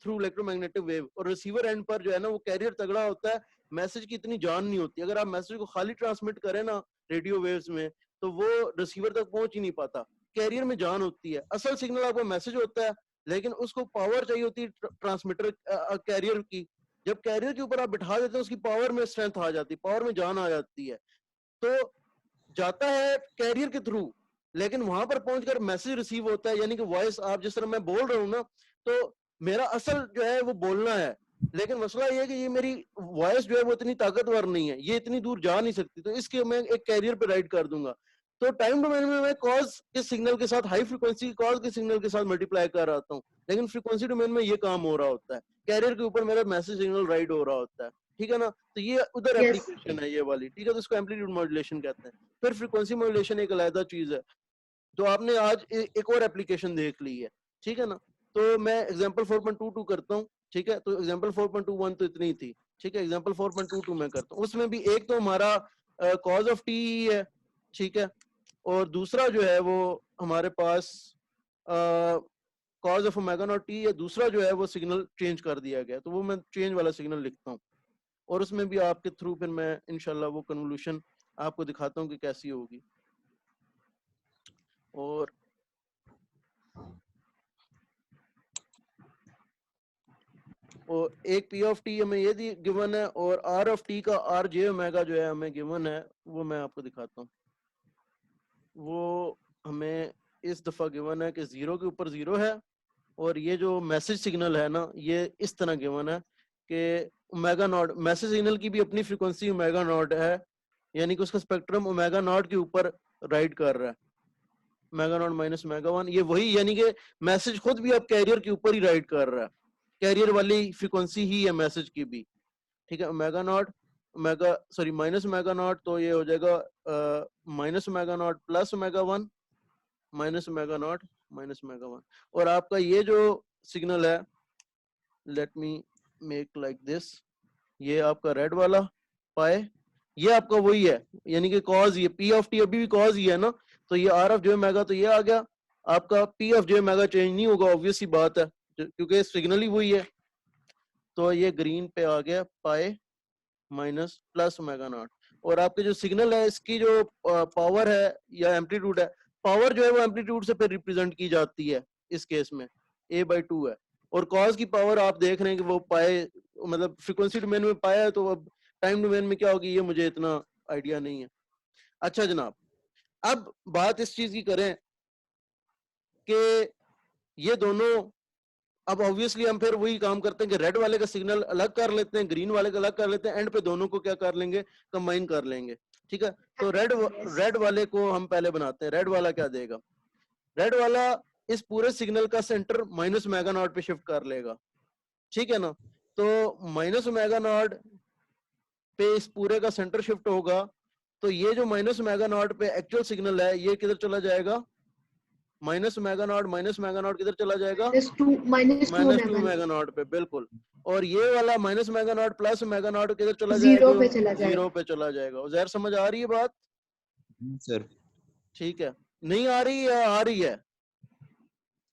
थ्रू इलेक्ट्रोमैग्नेटिक वेव। और रिसीवर एंड पर जो है ना वो कैरियर तगड़ा होता है, मैसेज की इतनी जान नहीं होती। अगर आप मैसेज को खाली ट्रांसमिट करें ना रेडियो वेव्स में तो वो रिसीवर तक पहुंच ही नहीं पाता। कैरियर में जान होती है। असल सिग्नल आपको मैसेज होता है, लेकिन उसको पावर चाहिए होती है ट्रांसमीटर कैरियर की। जब कैरियर के ऊपर आप बिठा देते हैं उसकी पावर में स्ट्रेंथ आ जाती है, पावर में जान आ जाती है। तो जाता है कैरियर के थ्रू, लेकिन वहां पर पहुंचकर मैसेज रिसीव होता है, यानी कि वॉइस। आप जिस तरह मैं बोल रहा हूँ ना, तो मेरा असल जो है वो बोलना है, लेकिन मसला ये है कि ये मेरी वॉइस जो है वो इतनी ताकतवर नहीं है, ये इतनी दूर जा नहीं सकती, तो इसके मैं एक कैरियर पे राइड कर दूंगा। तो टाइम डोमेन में मैं कॉज के सिग्नल के साथ, हाई फ्रीक्वेंसी कॉज के सिग्नल के साथ मल्टीप्लाई कर रहा हूँ, लेकिन फ्रीक्वेंसी डोमेन में ये काम हो रहा होता है, कैरियर के ऊपर मेरा मैसेज सिग्नल राइड हो रहा होता है। ठीक है ना? तो ये उधर यस एप्लीकेशन है ये वाली। ठीक है, तो इसको एम्पलीट्यूड मॉड्यूलेशन कहते हैं। फिर फ्रीक्वेंसी मॉड्यूलेशन एक अलग चीज है, तो आपने आज एक और एप्लीकेशन देख ली है। ठीक है ना? तो मैं एग्जांपल 4.22 करता हूँ। ठीक है, तो एग्जांपल 4.21 तो इतनी थी। ठीक है, एग्जांपल 4.22 मैं करता हूँ। उसमें भी एक तो हमारा कॉज ऑफ टी है। ठीक है, और दूसरा जो है वो हमारे पास cos of omega naught T है। दूसरा जो है वो सिग्नल चेंज कर दिया गया, तो वो मैं चेंज वाला सिग्नल लिखता हूँ, और उसमें भी आपके थ्रू फिर मैं इंशाल्लाह वो कन्वोल्यूशन आपको दिखाता हूँ कि कैसी होगी। और एक पी ऑफ टी हमें ये गिवन है, और आर ऑफ टी का आर जे ओमेगा जो है हमें गिवन है, वो मैं आपको दिखाता हूँ। वो हमें इस दफा गिवन है कि 0 के ऊपर 0 है, और ये जो मैसेज सिग्नल है ना ये इस तरह गिवन है कि ओमेगा नॉट, मैसेज सिग्नल की भी अपनी फ्रीक्वेंसी ओमेगा नॉट है, यानी कि उसका स्पेक्ट्रम ओमेगा नॉट के ऊपर राइड कर रहा है, ओमेगा नॉट माइनस ओमेगा 1। ये वही, यानी कि मैसेज खुद भी अब कैरियर के ऊपर ही राइड कर रहा है। कैरियर वाली फ्रीक्वेंसी ही है मैसेज की भी, ठीक है। Omega naught minus omega naught, तो ये हो जाएगा minus omega naught plus omega 1 minus omega naught minus omega 1। और आपका ये जो सिग्नल है, let me make like this, ये आपका रेड वाला पाए, ये आपका वही है, यानी कि कॉज, ये पी ऑफ टी अभी भी कॉज ही है ना, तो ये आर ऑफ जे ओमेगा, तो ये आ गया आपका P of J omega, change नहीं होगा, ऑब्वियस सी बात है क्योंकि सिग्नल ही वही है। तो ये ग्रीन पे आ गया pi minus plus omega not. और आपके जो सिग्नल है इसकी जो पावर है या एम्पलीट्यूड है, पावर जो है वो एम्पलीट्यूड से फिर रिप्रेजेंट की जाती है, इस केस में a/2 है। और कॉज की पावर आप देख रहे हैं कि वो पाए, मतलब फ्रीक्वेंसी डोमेन में पाया है, तो अब टाइम डोमेन में क्या होगी ये मुझे इतना आइडिया नहीं है। अच्छा जनाब, अब बात इस चीज की करें कि ये दोनों, अब ऑब्वियसली हम फिर वही काम करते हैं कि रेड वाले का सिग्नल अलग कर लेते हैं, ग्रीन वाले का अलग कर लेते हैं, एंड पे दोनों को क्या कर लेंगे, कंबाइन कर लेंगे, ठीक है। तो रेड वाले को हम पहले बनाते हैं। रेड वाला क्या देगा, रेड वाला इस पूरे सिग्नल का सेंटर माइनस ओमेगा नॉट पे शिफ्ट कर लेगा, ठीक है ना। तो माइनस ओमेगा नॉट पे इस पूरे का सेंटर शिफ्ट होगा, तो ये जो माइनस ओमेगा नॉट पे एक्चुअल सिग्नल है ये किधर चला जाएगा, माइनस ओमेगा नॉट किधर चला जाएगा, minus two minus two omega naught पे, बिल्कुल। और ये वाला minus omega naught plus omega not किधर चला जीरो जाएगा, पे चला जीरो जाएगा। पे चला जाएगा। उज़ैर समझ आ रही है बात, सर ठीक है। नहीं आ रही है, आ रही है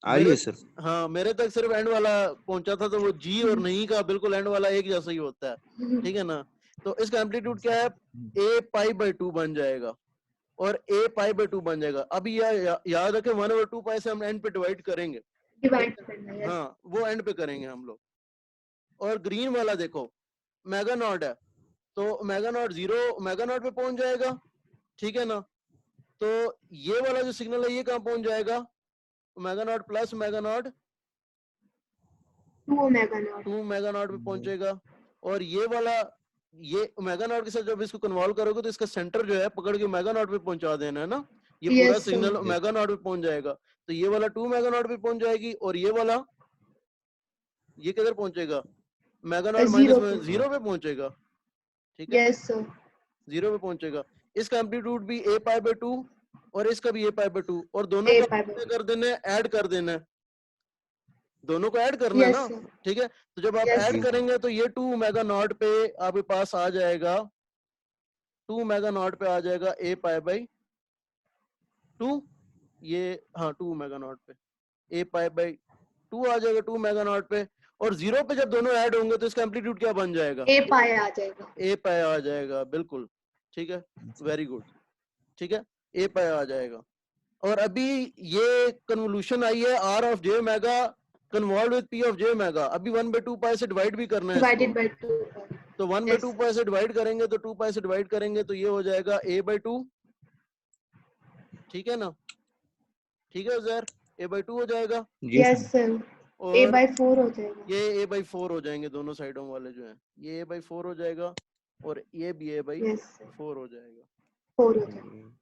आ रही मेरे, है सर। हाँ मेरे तक सिर्फ एंड वाला पहुंचा था, तो वो जी और नहीं का बिल्कुल एंड वाला एक जैसा ही होता है, ठीक है ना। तो इसका एम्पलीट्यूड क्या है, a π/2 बन जाएगा, और a π/2 बन जाएगा। अभी याद रखें 1/2 पाई से हम एंड पे डिवाइड करेंगे, डिवाइड करना है। हाँ वो एंड पे करेंगे हम लोग। और ग्रीन वाला देखो मेगा नॉट है, तो mega not zero mega not पे पहुंच जाएगा, ठीक है ना। तो ये वाला जो सिग्नल है ये कहाँ पहुंच जाएगा, mega not plus mega not 2 omega naught 2 mega not पे पहुंचेगा। और ये वाला, ये ओमेगा नॉट के साथ जब इसको कन्वॉल्व करोगे तो इसका सेंटर जो है पकड़ के ओमेगा नॉट पे पहुंचा देना है ना, ये पूरा yes signal sir. Omega naught पे पहुंच जाएगा। तो ये वाला 2 मेगा नॉट पे पहुंच जाएगी, और ये वाला ये किधर पहुंचेगा, मेगा नॉट माइनस जीरो में पे। जीरो पे पहुंचेगा, ठीक है, यस सर। जीरो पे पहुंचेगा। इसका एम्पलीट्यूड भी a π/2 और इसका भी a π/2, और दोनों ए को पाई क्या कर देना है, ऐड कर देना है, दोनों को ऐड करना है यस ना, सर। ठीक है। तो जब आप यस ऐड करेंगे तो ये 2 मेगा नॉट पे आपके पास आ जाएगा, 2 मेगा नॉट पे आ जाएगा a π/2, ये हाँ 2 मेगा नॉट पे a π/2 आ जाएगा 2 मेगा नॉट पे। और जीरो पे जब दोनों ऐड होंगे तो इसका एम्पलीट्यूड क्या बन जाएगा, ए पाई आ जाएगा। a π आ जाएगा, बिल्कुल ठीक है, वेरी गुड, ठीक है, a π आ जाएगा। और अभी ये कन्वोल्यूशन आई है r of j omega convolve with p of j omega, अभी 1/2 पाई से डिवाइड भी करना है इसको, डिवाइडेड बाय 2। तो 1/2 पाई से डिवाइड करेंगे, तो 2 पाई से डिवाइड करेंगे तो ये हो जाएगा a/2, ठीक है ना, ठीक है सर, a/2 हो जाएगा। जी यस सर। सर। ए और बाय 4 हो जाएगा। ये a/4 हो जाएंगे, दोनों साइडों वाले जो हैं ये a/4 हो जाएगा, और ये भी यस सर। a/4 हो जाएगा। 4 हो जाएगा।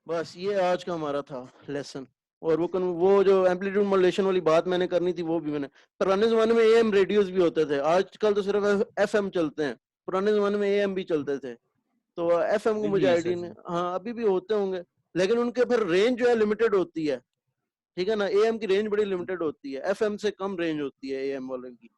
बस ये आज का हमारा था लेसन। और वो जो एम्पलीट्यूड मॉड्यूलेशन वाली बात मैंने करनी थी वो भी मैंने, पुराने जमाने में AM रेडियोस भी होते थे, आजकल तो सिर्फ FM चलते हैं, पुराने जमाने में AM भी चलते थे। तो FM को अभी मुझे भी है आईडी सर। नहीं, हाँ अभी भी होते होंगे, लेकिन उनके फिर रेंज जो है लिमिटेड होती है, ठीक है ना। AM की रेंज बड़ी लिमिटेड होती है, FM से कम रेंज होती है AM वाले की।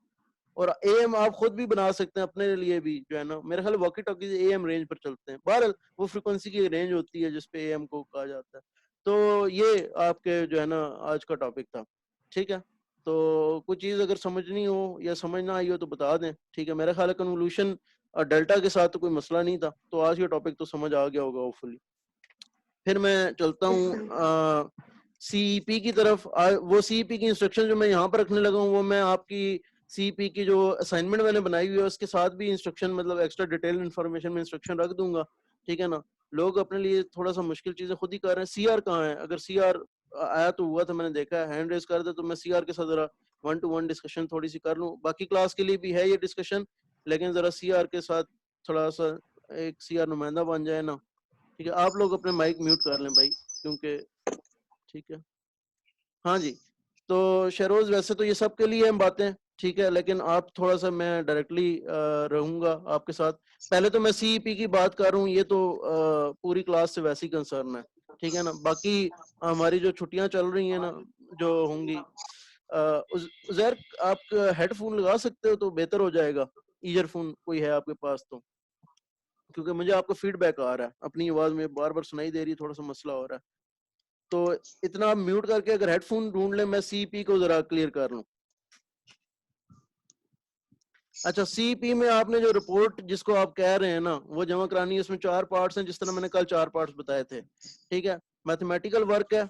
और AM आप खुद भी बना सकते हैं अपने लिए भी, जो है ना, मेरे ख्याल वॉकी टॉकीज AM रेंज पर चलते हैं, बहरहाल वो फ्रीक्वेंसी की रेंज होती है जिसपे AM को कहा जाता है। तो ये आपके जो है ना आज का टॉपिक था, ठीक है। तो कुछ चीज अगर समझनी हो या समझ ना आई हो तो बता दें, ठीक है। मेरा ख्याल है कन्वोल्यूशन और डेल्टा के साथ तो कोई मसला नहीं था, तो आज का टॉपिक तो समझ आ गया होगा होपफुली। फिर मैं चलता यस हूँ सर। CEP की तरफ। वो CEP की इंस्ट्रक्शन जो मैं यहाँ पर रखने लगा हूँ वो मैं आपकी CEP की जो असाइनमेंट मैंने बनाई हुई है उसके साथ भी इंस्ट्रक्शन, मतलब एक्स्ट्रा डिटेल इन्फॉर्मेशन में इंस्ट्रक्शन रख दूंगा, ठीक है ना। लोग अपने लिए थोड़ा सा मुश्किल चीजें खुद ही कर रहे हैं। CR कहाँ है, अगर CR आया तो हुआ था, मैंने देखा है हैंड रेज कर दे, तो मैं CR के साथ जरा 1-to-1 डिस्कशन थोड़ी सी कर लूँ। बाकी क्लास के लिए भी है ये डिस्कशन, लेकिन जरा CR के साथ थोड़ा सा एक CR नुमाइंदा बन जाए ना, ठीक है। आप लोग अपने माइक म्यूट कर लें भाई, क्योंकि ठीक है, हाँ जी। तो शहरोज वैसे तो ये सब के लिए हम बातें, ठीक है, लेकिन आप थोड़ा सा, मैं डायरेक्टली रहूंगा आपके साथ। पहले तो मैं सीईपी की बात कर रहा हूँ, ये तो पूरी क्लास से वैसी कंसर्न है, ठीक है ना। बाकी हमारी जो छुट्टियां चल रही हैं ना, जो होंगी, उज़ैर आप हेडफोन लगा सकते हो तो बेहतर हो जाएगा, ईयरफोन कोई है आपके पास तो, क्योंकि मुझे आपका फीडबैक आ रहा है, अपनी आवाज में बार बार सुनाई दे रही है, थोड़ा सा मसला हो रहा है। तो इतना आप म्यूट करके अगर हेडफोन ढूंढ लें, मैं सीईपी को जरा क्लियर कर लूं। अच्छा, सीईपी में आपने जो रिपोर्ट जिसको आप कह रहे हैं ना, वो जमा करानी है, उसमें 4 पार्ट्स हैं, जिस तरह मैंने कल 4 पार्ट्स बताए थे, ठीक है। मैथमेटिकल वर्क है,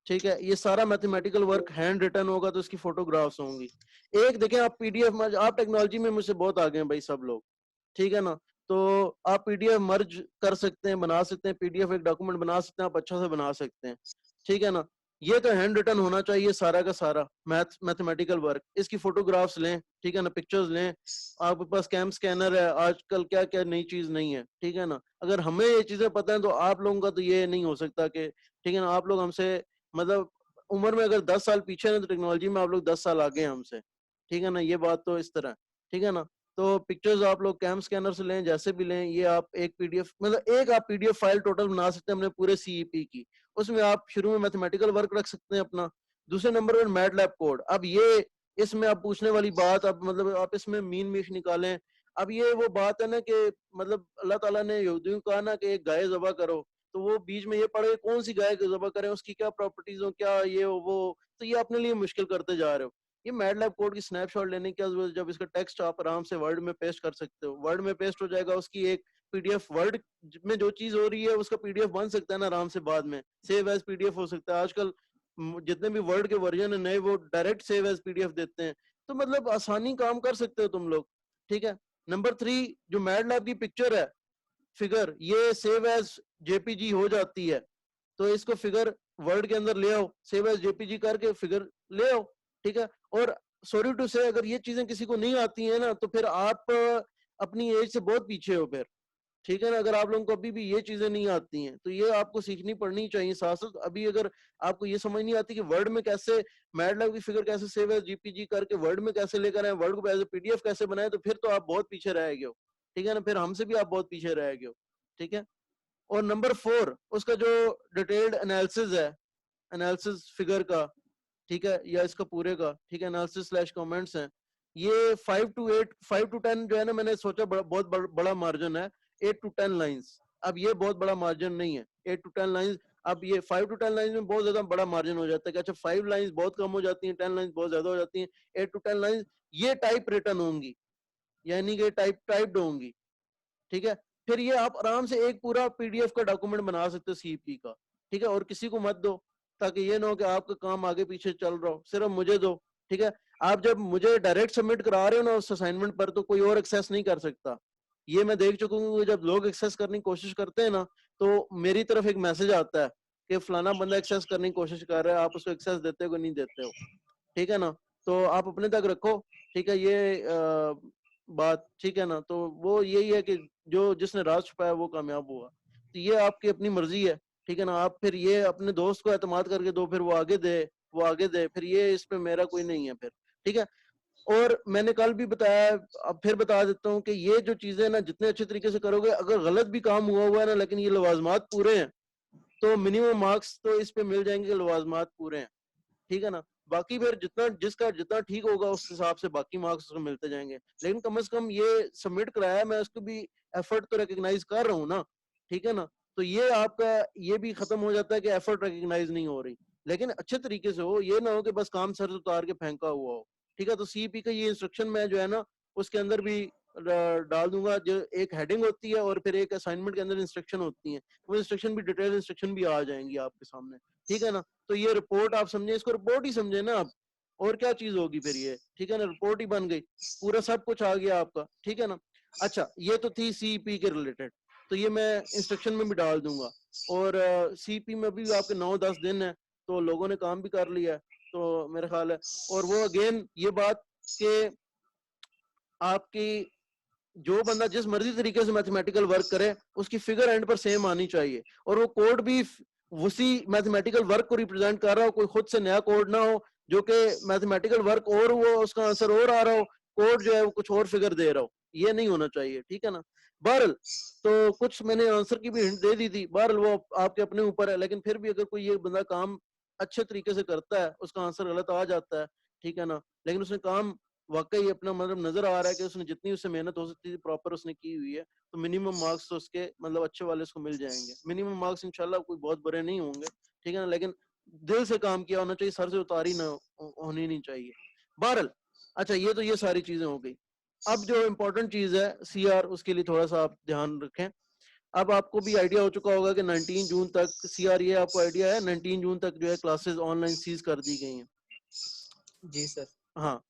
ठीक है, ये सारा मैथमेटिकल वर्क हैंड रिटन होगा, तो इसकी फोटोग्राफ्स होंगी। एक देखें, आप पीडीएफ में, आप टेक्नोलॉजी में मुझसे बहुत आगे हैं भाई सब लोग, ठीक है ना। तो आप पीडीएफ मर्ज कर सकते हैं, बना सकते हैं, पीडीएफ एक डॉक्यूमेंट बना सकते हैं, आप अच्छा से बना सकते हैं, ठीक है ना। ये तो हैंड रिटन होना चाहिए सारा का सारा मैथमेटिकल वर्क। इसकी फोटोग्राफ्स लें, ठीक है ना, पिक्चर्स लें। आपके पास कैम स्कैनर है, आजकल क्या क्या नई चीज नहीं है, ठीक है ना। अगर हमें ये चीजें पता है तो आप लोगों का तो ये नहीं हो सकता कि, ठीक है ना, आप लोग हमसे, मतलब उम्र में अगर 10 साल पीछे हैं तो टेक्नोलॉजी में आप लोग 10 साल आगे हैं हमसे, ठीक है ना। ये बात तो इस तरह, ठीक है ना। तो पिक्चर्स आप लोग कैम स्कैनर से लें, जैसे भी लें, ये आप एक पीडीएफ, मतलब एक आप पीडीएफ फाइल टोटल बना सकते हैं अपने पूरे सीईपी की। उसमें आप शुरू में मैथमेटिकल वर्क रख सकते हैं अपना, दूसरे नंबर पर मैटलैब कोड। अब ये इसमें आप पूछने वाली बात, अब मतलब आप इसमें मीन मीश निकालें। अब ये वो बात है ना कि मतलब अल्लाह ताला ने यहूदियों को कहा ना कि एक गाय ज़बह करो, तो वो बीच में ये पढ़े कौन सी गाय ज़बह करें, उसकी क्या प्रॉपर्टीज हो, क्या ये हो वो, तो ये अपने लिए मुश्किल करते जा रहे हो। ये मैटलैब कोड की स्नैपशॉट लेने की क्या जरूरत है, जब इसका टेक्स्ट आप आराम से वर्ड में पेस्ट कर सकते हो, वर्ड में पेस्ट हो जाएगा, उसकी एक पीडीएफ, वर्ड में जो चीज हो रही है उसका पीडीएफ बन सकता है ना आराम से, बाद में सेव एज पीडीएफ हो सकता है। आजकल जितने भी वर्ड के वर्जन है नए, वो डायरेक्ट सेव एज पीडीएफ देते हैं, तो मतलब आसानी काम कर सकते हो तुम लोग, ठीक है। नंबर 3, जो मैटलैब की पिक्चर है, फिगर, ये सेव एज जेपीजी हो जाती है, तो इसको फिगर वर्ड के अंदर ले आओ, सेव एज जेपीजी करके फिगर ले आओ, ठीक है। और सॉरी टू से, अगर ये चीजें किसी को नहीं आती है ना, तो फिर आप अपनी एज से बहुत पीछे हो फिर, ठीक है ना। अगर आप लोगों को अभी भी ये चीजें नहीं आती हैं तो ये आपको सीखनी पड़नी चाहिए साथ साथ। अभी अगर आपको ये समझ नहीं आती कि वर्ड में कैसे मैटलैब की फिगर कैसे सेव एज जीपीजी करके वर्ड में कैसे लेकर आए, वर्ड को एज ए पीडीएफ कैसे बनाए, तो फिर तो आप बहुत पीछे रह गए हो, ठीक है ना। फिर हमसे भी आप बहुत पीछे रह गए हो, ठीक है। और नंबर 4, उसका जो डिटेल्ड एनालिसिस है, एनालिसिस फिगर का, ठीक है, या इसका पूरे का, ठीक है, एनालिसिस स्लैश कमेंट्स हैं, ये 5 to 10 जो है ना, मैंने सोचा बहुत बड़ा मार्जिन है, 8 to 10 लाइंस। अब ये बहुत बड़ा मार्जिन नहीं है 8 to 10 लाइंस। अब ये 5 to 10 लाइंस में बहुत ज्यादा बड़ा मार्जिन हो जाता है कि अच्छा 5 लाइंस बहुत कम हो जाती हैं, 10 लाइंस बहुत ज्यादा हो जाती हैं, 8 to 10 लाइंस ये टाइप रिटर्न होंगी, यानी कि टाइप्ड होंगी, ठीक है। फिर ये आप आराम से एक पूरा पीडीएफ का डॉक्यूमेंट बना सकते हो सीईपी का, ठीक है। और किसी को मत दो, ताकि ये ना हो कि आपका काम आगे पीछे चल रहा हो, सिर्फ मुझे दो, ठीक है। आप जब मुझे डायरेक्ट सबमिट करा रहे हो ना उस असाइनमेंट पर, तो कोई और एक्सेस नहीं कर सकता। ये मैं देख चुका हूँ, जब लोग एक्सेस करने की कोशिश करते हैं ना, तो मेरी तरफ एक मैसेज आता है कि फलाना बंदा एक्सेस करने की कोशिश कर रहा है, आप उसको एक्सेस देते हो कि नहीं देते हो, ठीक है ना। तो आप अपने तक रखो, ठीक है, ये बात, ठीक है ना। तो वो यही है कि जो जिसने राज छुपाया वो कामयाब हुआ, तो ये आपकी अपनी मर्जी है, ठीक है ना। आप फिर ये अपने दोस्त को एतमाद करके दो, फिर वो आगे दे, वो आगे दे, फिर ये इस पे मेरा कोई नहीं है फिर, ठीक है। और मैंने कल भी बताया, अब फिर बता देता हूँ कि ये जो चीजें ना जितने अच्छे तरीके से करोगे, अगर गलत भी काम हुआ है ना, लेकिन ये लवाजमात पूरे हैं, तो मिनिमम मार्क्स तो इस पे मिल जाएंगे, लवाजमात पूरे हैं, ठीक है ना। बाकी फिर जिसका जितना ठीक होगा उस हिसाब से बाकी मार्क्स उसको मिलते जाएंगे, लेकिन कम से कम ये सबमिट कराया, मैं उसको भी एफर्ट तो रिकॉग्नाइज कर रहा हूँ ना, ठीक है ना। तो ये आपका ये भी खत्म हो जाता है कि एफर्ट रिकॉग्नाइज नहीं हो रही, लेकिन अच्छे तरीके से हो, ये ना हो कि बस काम सर से उतार के फेंका हुआ हो, ठीक है। तो सीईपी का ये इंस्ट्रक्शन मैं जो है ना उसके अंदर भी डाल दूंगा, जो एक हेडिंग होती है और फिर एक असाइनमेंट के अंदर इंस्ट्रक्शन होती है, वो इंस्ट्रक्शन भी, डिटेल इंस्ट्रक्शन भी आ जाएंगी आपके सामने, ठीक है ना। तो ये रिपोर्ट आप समझे, इसको रिपोर्ट ही समझे ना आप, और क्या चीज होगी फिर ये, ठीक है ना, रिपोर्ट ही बन गई, पूरा सब कुछ आ गया आपका, ठीक है ना। अच्छा, ये तो थी सीईपी के रिलेटेड, तो ये मैं इंस्ट्रक्शन में भी डाल दूंगा। और सीईपी में भी आपके 9-10 दिन है, तो लोगों ने काम भी कर लिया है, तो मेरा ख्याल है। और वो अगेन ये बात के आपकी, जो बंदा जिस मर्जी तरीके से मैथमेटिकल वर्क करे, उसकी फिगर एंड पर सेम आनी चाहिए, और वो कोड भी उसी मैथमेटिकल वर्क को रिप्रेजेंट कर रहा हो, कोई खुद से नया कोड ना हो, जो कि मैथमेटिकल वर्क और वो उसका आंसर और आ रहा हो, कोड जो है वो कुछ और फिगर दे रहा हो, ये नहीं होना चाहिए, ठीक है ना। बहरहाल तो कुछ मैंने आंसर की भी हिंट दे दी थी, बहरहाल वो आपके अपने ऊपर है, लेकिन फिर भी अगर कोई ये बंदा काम अच्छे तरीके से करता है, उसका आंसर गलत आ जाता है, ठीक है ना, लेकिन उसने काम वाकई अपना मतलब नजर आ रहा है कि उसने जितनी उससे मेहनत हो सकती थी प्रॉपर उसने की हुई है, तो मिनिमम मार्क्स तो उसके मतलब अच्छे वाले उसको मिल जाएंगे। मिनिमम मार्क्स इंशाल्लाह कोई बहुत बुरे नहीं होंगे, ठीक है ना, लेकिन दिल से काम किया होना चाहिए, सर से उतारी ना होनी नहीं चाहिए। बहरहाल अच्छा, ये तो ये सारी चीजें हो गई। अब जो इम्पोर्टेंट चीज है सीआर, उसके लिए थोड़ा सा आप ध्यान रखें। अब आपको भी आइडिया हो चुका होगा कि 19 जून तक सीआर, ये आपको आइडिया है 19 जून तक जो है क्लासेस ऑनलाइन सीज कर दी गई हैं। जी सर। हाँ,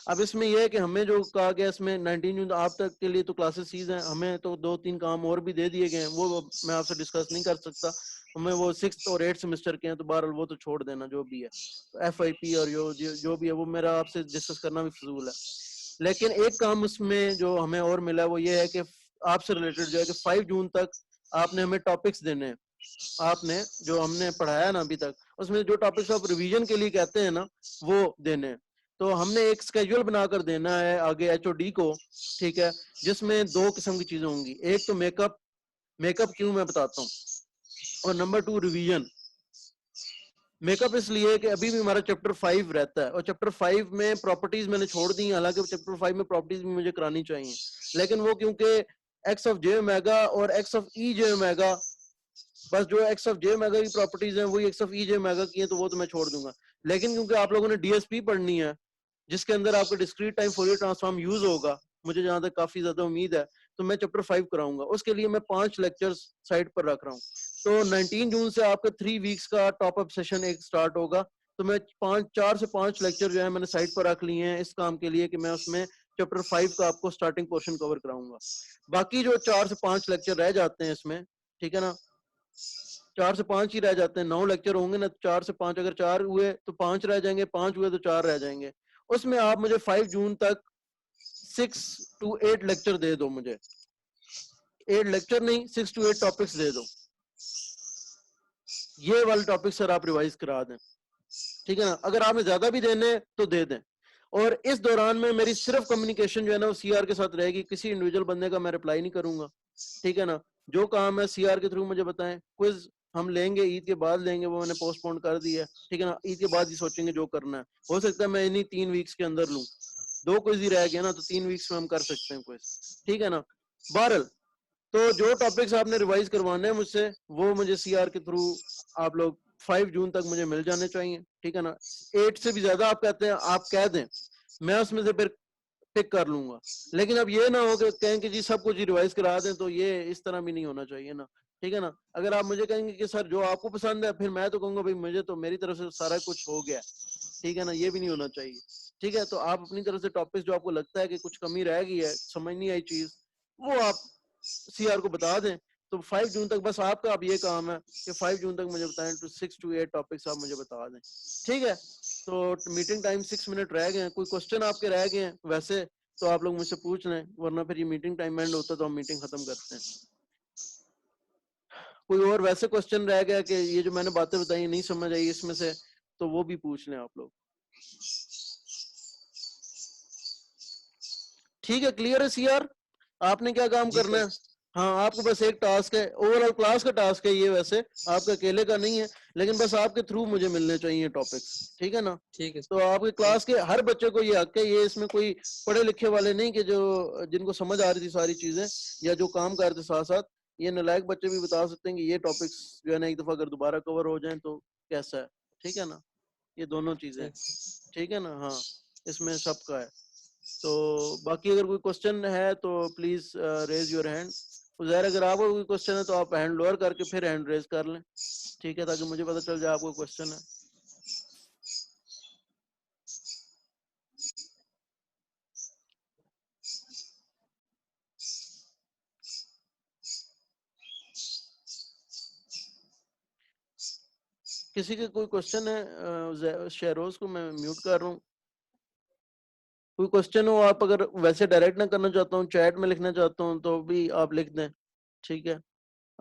अब इसमें यह है कि हमें जो कहा गया इसमें 19 जून आप तक के लिए तो क्लासेस सीज हैं, हमें तो 2-3 काम और भी दे दिए गए हैं, वो मैं आपसे डिस्कस नहीं कर सकता, हमें वो 6th और 8th सेमेस्टर के हैं, तो बहरहाल वो तो छोड़ देना जो भी है, तो FIP और जो भी है वो मेरा आपसे डिस्कस करना भी फजूल है। लेकिन एक काम उसमें जो हमें और मिला है वो ये है कि आपसे रिलेटेड जो है कि 5 जून तक आपने हमें टॉपिक्स देने हैं। आपने जो हमने पढ़ाया ना अभी तक, उसमें जो टॉपिक्स आप रिवीजन के लिए कहते हैं ना, वो देने हैं। तो हमने एक स्केड्यूल बनाकर देना है आगे HOD को, ठीक है, जिसमें 2 किस्म की चीजें होंगी। एक तो मेकअप, मेकअप क्यों मैं बताता हूँ, और नंबर 2 रिवीजन। मेकअप इसलिए कि अभी भी हमारा चैप्टर 5 रहता है, और चैप्टर 5 में प्रॉपर्टीज मैंने छोड़ दी, हालांकि चैप्टर 5 में प्रॉपर्टीज भी मुझे करानी चाहिए, लेकिन वो क्योंकि एक्स ऑफ जे ओमेगा और x of E J omega, बस जो एक्स ऑफ जे ओमेगा की प्रॉपर्टीज हैं वही x of E J omega की हैं, तो वो तो मैं छोड़ दूंगा। लेकिन क्योंकि आप लोगों ने DSP पढ़नी है, जिसके अंदर आपका discrete time Fourier transform use होगा, मुझे जहां तक काफी ज्यादा उम्मीद है, तो मैं चैप्टर 5 कराऊंगा। उसके लिए मैं 5 लेक्चर्स साइड पर रख रहा हूँ। तो 19 जून से आपका 3 वीक्स का टॉप अप सेशन एक स्टार्ट होगा, तो मैं 4 से 5 लेक्चर जो है मैंने साइड पर रख लिए हैं इस काम के लिए कि मैं उसमें चैप्टर 5 का आपको स्टार्टिंग पोर्शन कवर कराऊंगा। बाकी जो 4 से 5 लेक्चर रह जाते हैं इसमें, ठीक है ना, 4 से 5 ही रह जाते हैं, 9 लेक्चर होंगे ना, 4 से 5, अगर 4 हुए तो 5 रह जाएंगे, 5 हुए तो 4 रह जाएंगे। उसमें आप मुझे 5 जून तक 6 to 8 लेक्चर दे दो, मुझे 8 लेक्चर नहीं, 6 to 8 टॉपिक्स दे दो। ये वाले टॉपिक सर आप रिवाइज करा दें, ठीक है ना। अगर आपने ज्यादा भी देने तो दे दें, और इस दौरान में मेरी सिर्फ कम्युनिकेशन जो है ना वो CR के साथ रहेगी, किसी इंडिविजुअल बंदे का मैं रिप्लाई नहीं करूंगा, ठीक है ना। जो काम है CR के थ्रू मुझे बताएं। क्विज हम लेंगे, ईद के बाद लेंगे, वो मैंने पोस्टपोन कर दिया है, ठीक है ना, ईद के बाद ही सोचेंगे जो करना है। हो सकता है मैं इन्हीं 3 वीक्स के अंदर लूं, 2 क्विज ही रह गया ना, तो 3 वीक्स में हम कर सकते हैं क्विज, ठीक है ना। बहरहाल तो जो टॉपिक्स आपने रिवाइज करवाने हैं मुझसे, वो मुझे CR के थ्रू आप लोग 5 जून तक मुझे मिल जाने चाहिए, ठीक है ना। 8 से भी ज्यादा आप कहते हैं, आप कह दें, मैं उसमें से फिर पिक कर लूंगा। लेकिन अब ये ना हो कि कहें कि जी सब कुछ रिवाइज करा दें, तो ये इस तरह भी नहीं होना चाहिए ना, ठीक है ना। अगर आप मुझे कहेंगे कि सर जो आपको पसंद है, फिर मैं तो कहूंगा भाई मुझे तो मेरी तरफ से सारा कुछ हो गया, ठीक है ना, ये भी नहीं होना चाहिए, ठीक है। तो आप अपनी तरफ से टॉपिक्स जो आपको लगता है कि कुछ कमी रह गई है, समझ नहीं आई चीज, वो आप CR को बता दें। तो 5 जून तक बस आपका अब ये काम है कि 5 जून तक मुझे बताएं, तो 6 to 8 टॉपिक्स आप मुझे बता दें, ठीक है। तो मीटिंग टाइम 6 मिनट रह गए हैं, कोई क्वेश्चन आपके रह गए हैं वैसे तो आप लोग मुझसे पूछ लें, वरना फिर ये मीटिंग टाइम एंड होता है तो हम मीटिंग खत्म करते हैं। कोई और वैसे क्वेश्चन रह गया कि ये जो मैंने बातें बताई नहीं समझ आई इसमें से, तो वो भी पूछ लें आप लोग, ठीक है। क्लियर है CR, आपने क्या काम जी करना है? सर। हाँ, आपको बस एक टास्क है, ओवरऑल क्लास का टास्क है ये, वैसे आपका अकेले का नहीं है, लेकिन बस आपके थ्रू मुझे मिलने चाहिए टॉपिक्स, ठीक है ना। ठीक है तो सर। आपके क्लास के हर बच्चे को ये हक है, ये इसमें कोई पढ़े लिखे वाले नहीं कि जो जिनको समझ आ रही थी सारी चीजें या जो काम कर रहे थे साथ साथ, ये नालायक बच्चे भी बता सकते हैं कि ये टॉपिक्स जो है ना एक दफा अगर दोबारा कवर हो जाएं तो कैसा है, ठीक है ना। ये दोनों चीजें, ठीक सर। ठीक है ना, हाँ, इसमें सबका है। तो बाकी अगर कोई क्वेश्चन है तो please raise your hand. Uzair, अगर आपको कोई क्वेश्चन है तो आप हैंड लोअर करके फिर हैंड रेज कर लें, ठीक है, ताकि मुझे पता चल जाए आपको क्वेश्चन है। किसी के कोई क्वेश्चन है? शेरोज को मैं म्यूट कर रहा हूँ। कोई क्वेश्चन हो, आप अगर वैसे डायरेक्ट ना करना चाहता हूँ, चैट में लिखना चाहता हूँ, तो भी आप लिख दें, ठीक है।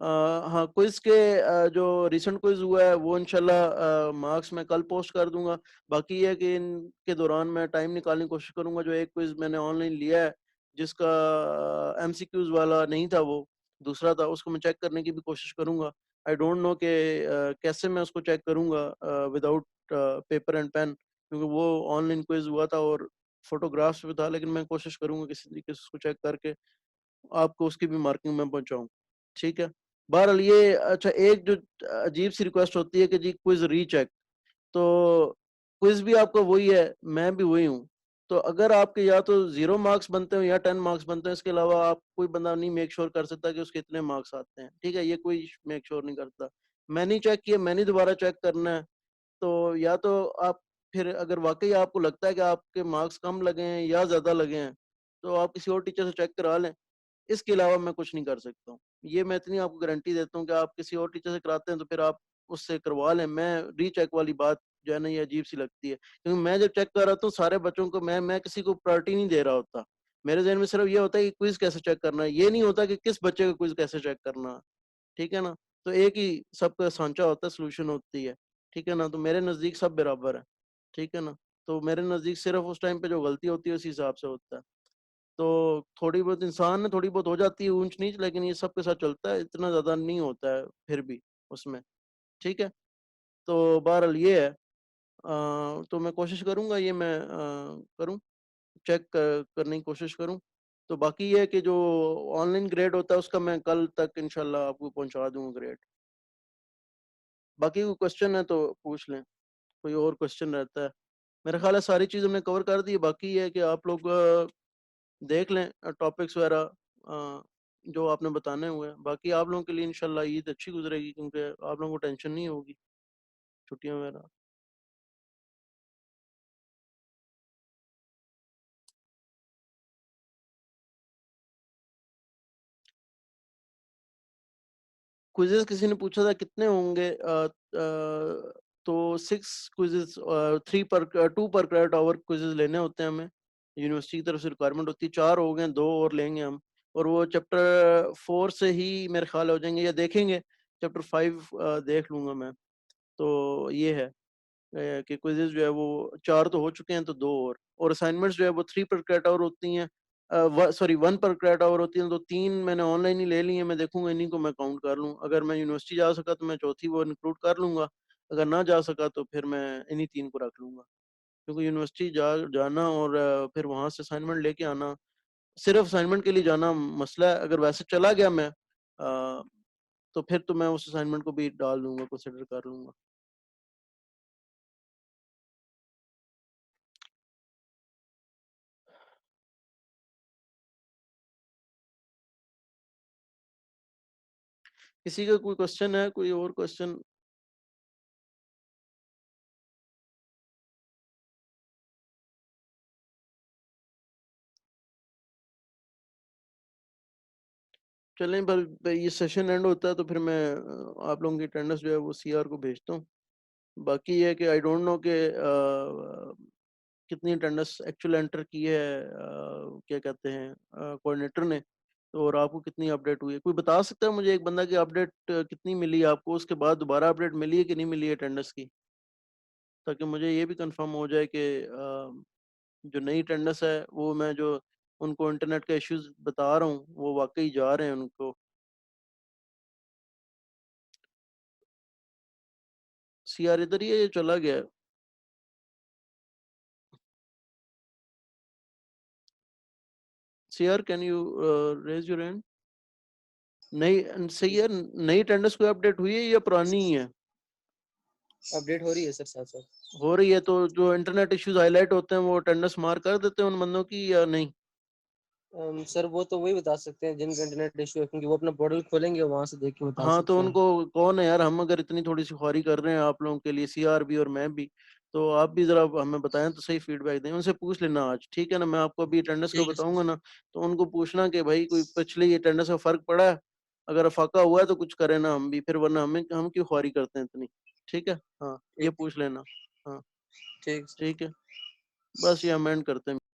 हाँ, क्विज के जो रिसेंट क्विज हुआ है वो इंशाल्लाह मार्क्स मैं कल पोस्ट कर दूंगा। बाकी ये है कि इनके दौरान मैं टाइम निकालने की कोशिश करूंगा। जो एक क्विज मैंने ऑनलाइन लिया है जिसका एमसीक्यूज वाला नहीं था, वो दूसरा था, उसको मैं चेक करने की भी कोशिश करूंगा। आई डोंट नो कि कैसे मैं उसको चेक करूंगा विदाउट पेपर एंड पेन, क्योंकि वो ऑनलाइन क्विज हुआ था और फोटोग्राफ्स भी था, लेकिन मैं कोशिश करूंगा किसी तरीके से उसको चेक करके आपको उसकी भी मार्किंग में पहुंचाऊं। ठीक है। बहरहाल ये अच्छा, एक जो अजीब सी रिक्वेस्ट होती है कि जी क्विज रीचेक, तो क्विज भी आपका वही है, मैं भी वही हूँ। तो अगर आपके या तो 0 मार्क्स बनते हो या 10 मार्क्स बनते हैं, इसके अलावा आप कोई बंदा नहीं मेक श्योर कर सकता कि उसके इतने मार्क्स आते हैं। ठीक है, ये कोई मेक श्योर नहीं करता। मैंने चेक किया, मैंने दोबारा चेक करना है। तो या तो आप फिर अगर वाकई आपको लगता है कि आपके मार्क्स कम लगे हैं या ज्यादा लगे हैं, तो आप किसी और टीचर से चेक करा लें। इसके अलावा मैं कुछ नहीं कर सकता हूँ। ये मैं इतनी आपको गारंटी देता हूँ कि आप किसी और टीचर से कराते हैं तो फिर आप उससे करवा लें। मैं रीचेक वाली बात जो है ना, ये अजीब सी लगती है, क्योंकि मैं जब चेक कर रहा हूँ सारे बच्चों को, मैं किसी को प्रायोरिटी नहीं दे रहा होता। मेरे ज़हन में सिर्फ ये होता है कि क्विज कैसे चेक करना है, ये नहीं होता कि किस बच्चे का क्विज कैसे चेक करना है। ठीक है ना? तो एक ही सबका सांचा होता है, सॉल्यूशन होती है। ठीक है ना? तो मेरे नज़दीक सब बराबर है। ठीक है ना? तो मेरे नज़दीक सिर्फ उस टाइम पे जो गलती होती है उसी हिसाब से होता है। तो थोड़ी बहुत इंसान में थोड़ी बहुत हो जाती है ऊंच नीच, लेकिन ये सबके साथ चलता है, इतना ज्यादा नहीं होता है फिर भी उसमें। ठीक है। तो बहरहाल ये है। तो मैं कोशिश करूंगा, ये मैं करूं, चेक करने की कोशिश करूं। तो बाकी ये है कि जो ऑनलाइन ग्रेड होता है उसका मैं कल तक इंशाल्लाह आपको पहुंचा दूंगा ग्रेड। बाकी कोई क्वेश्चन है तो पूछ लें, कोई और क्वेश्चन रहता है। मेरा ख्याल है सारी चीज़ हमने कवर कर दी है। बाकी ये है कि आप लोग देख लें टॉपिक्स वगैरह जो आपने बताने हुए हैं। बाकी आप लोगों के लिए इंशाल्लाह ईद अच्छी गुजरेगी, क्योंकि आप लोगों को टेंशन नहीं होगी छुट्टियां वगैरह। क्विजेस किसी ने पूछा था कितने होंगे, तो 6 क्विजेस, 2 पर क्रेडिट आवर क्विजेस लेने होते हैं हमें। यूनिवर्सिटी की तरफ से रिक्वायरमेंट होती है। 4 हो गए, 2 और लेंगे हम। और वो चैप्टर 4 से ही मेरे ख्याल हो जाएंगे या देखेंगे। चैप्टर 5 देख लूंगा मैं। तो ये है कि क्विज़ेज़ जो है वो 4 तो हो चुके हैं, तो 2 और असाइनमेंट्स जो है वो 3 पर क्रेडिट आवर होती हैं। सॉरी 1 पर क्रेडिट आवर होती हैं, तो 3 मैंने ऑनलाइन ही ले ली हैं। मैं देखूंगा इन्हीं को मैं काउंट कर लूँ। अगर मैं यूनिवर्सिटी जा सका तो मैं चौथी वो इंक्लूड कर लूंगा। अगर ना जा सका तो फिर मैं इन्हीं 3 को रख लूंगा। क्योंकि यूनिवर्सिटी जाना और फिर वहाँ से असाइनमेंट लेके आना, सिर्फ असाइनमेंट के लिए जाना मसला है। अगर वैसे चला गया मैं तो फिर तो मैं उस असाइनमेंट को भी डाल लूंगा, कंसिडर कर लूंगा। किसी का कोई क्वेश्चन है, कोई और क्वेश्चन? चलें, पर ये सेशन एंड होता है तो फिर मैं आप लोगों की अटेंडेंस जो है वो सीआर को भेजता हूँ। बाकी ये है कि आई डोंट नो कि कितनी अटेंडेंस एक्चुअल एंटर की है, क्या कहते हैं, कोऑर्डिनेटर ने। तो और आपको कितनी अपडेट हुई है, कोई बता सकता है मुझे, एक बंदा की अपडेट कितनी मिली आपको, उसके बाद दोबारा अपडेट मिली है कि नहीं मिली है अटेंडेंस की, ताकि मुझे ये भी कंफर्म हो जाए कि जो नई अटेंडेंस है वो मैं जो उनको इंटरनेट का इश्यूज बता रहा हूँ वो वाकई जा रहे हैं उनको। सीआर इधर ही है, ये चला गया है? CR can you raise your hand? नई सही है, नई अटेंडेंस कोई अपडेट हुई है या पुरानी ही है? अपडेट हो रही है सर, साथ साथ हो रही है, तो जो इंटरनेट इश्यूज हाईलाइट होते हैं वो अटेंडेंस मार्क कर देते हैं उन बंदों की या नहीं? सर वो तो वही बता सकते हैं जिनका इंटरनेट इशू है, क्योंकि वो अपना पोर्टल खोलेंगे, वहां से देख के बता हाँ, तो सकते हैं। उनको कौन है यार, हम अगर इतनी थोड़ी सी ख्वारी कर रहे हैं आप लोगों के लिए, सीआर भी और मैं भी, तो आप भी जरा हमें बताएं तो सही, फीडबैक दें। उनसे पूछ लेना आज, ठीक है ना? मैं आपको अभी अटेंडेंस का ठीक है सर। बताऊंगा ना, तो उनको पूछना कि भाई कोई पिछली अटेंडेंस का फर्क पड़ा है। अगर फाका हुआ है तो कुछ करें ना हम भी, फिर वरना हम क्यों ख्वारी करते हैं इतनी। ठीक है, हाँ, ये ठीक पूछ लेना। हाँ, ठीक सर। ठीक है। बस ये अमेंड करते हैं।